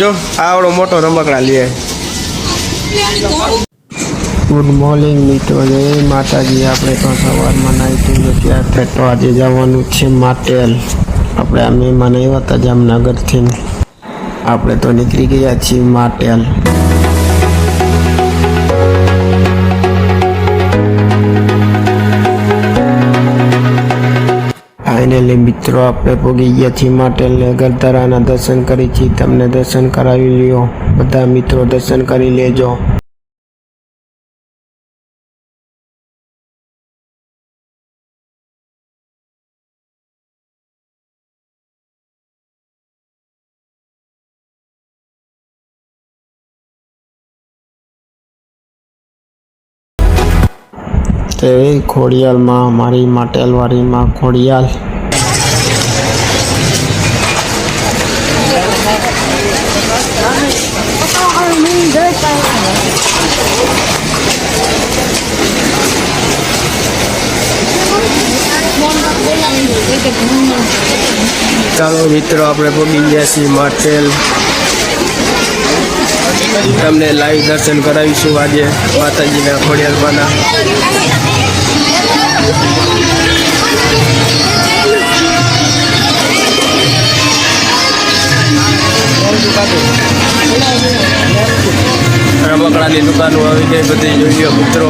જો આવડો મોટો રમકડા લે. ગુડ મોર્નિંગ મિત્રો, જય માતાજી. આપણે તો સવારમાં નાહી ધોઈને તૈયાર થાય તો આજે જવાનું છે માટેલ. આપણે આ મહેમાન આવ્યા હતા જામનગરથી. આપણે તો નીકળી ગયા છીએ માટેલ. ફાઇનલી મિત્રો આપણે પહોંચી ગયા છીએ માટેલને. ગરધારાના દર્શન કરી છીએ, તમને દર્શન કરાવી લ્યો. બધા મિત્રો દર્શન કરી લેજો. તે ખોડિયાલમાં મારી માટેલવાડીમાં ખોડિયાલ. ચાલો મિત્રો, આપણે પહોંચી ગયા છીએ માટેલ. તમને લાઈવ દર્શન કરાવીશું આજે માતાજીના ખોડિયાલમાંના. રમકડાની દુકાનો આવી ગઈ બધી, જોઈ લો મિત્રો.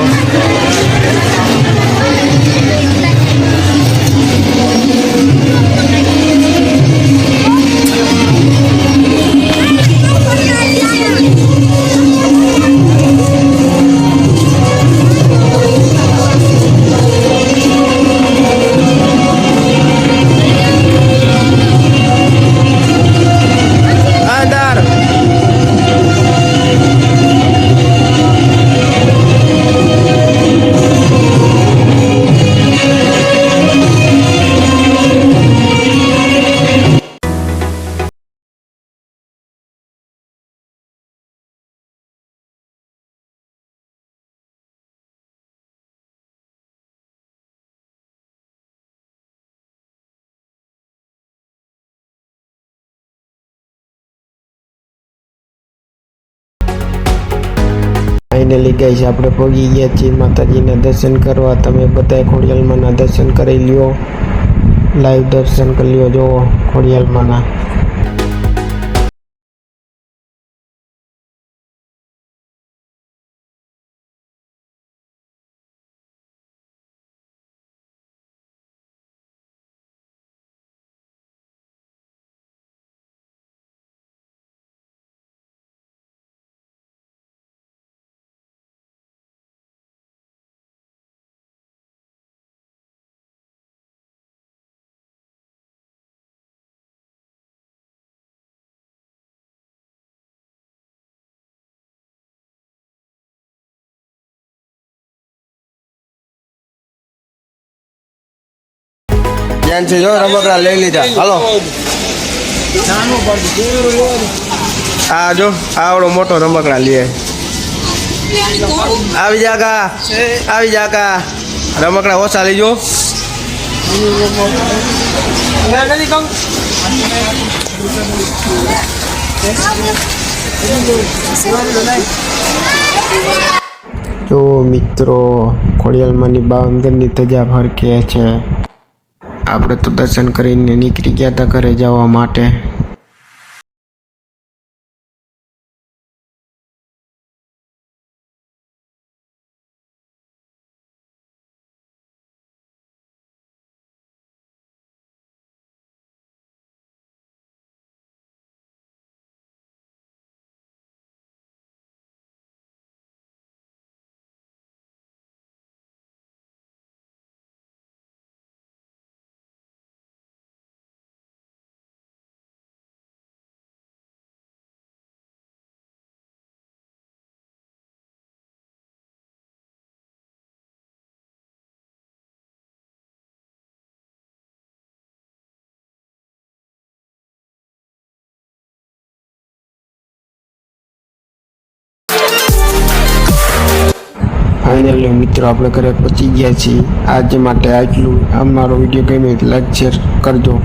ફાઇનલી ગાઈસ, આપણે પહોંચી ગયા છીએ માતાજીના દર્શન કરવા. તમે બધા ખોડિયાલમાંના દર્શન કરી લ્યો, લાઈવ દર્શન કરી લ્યો. જો ખોડિયાલમાંના. જો રમકડા લઈ લીધા. હાલો, આ જો આવડો મોટો રમકડા લે. આવી જાકા, આવી જાકા. રમકડા ઓછા લીજો. જો મિત્રો, ખોડિયાલમાંની 52 ધજા ફરકે છે. આપણે તો દર્શન કરીને નીકળી ગયા હતા ઘરે જવા માટે. ફાઇનલી મિત્રો આપણે ઘરે પહોંચી ગયા છીએ. આજ માટે આટલું. અમારો વિડીયો ગમે તો લાઈક શેર કરજો.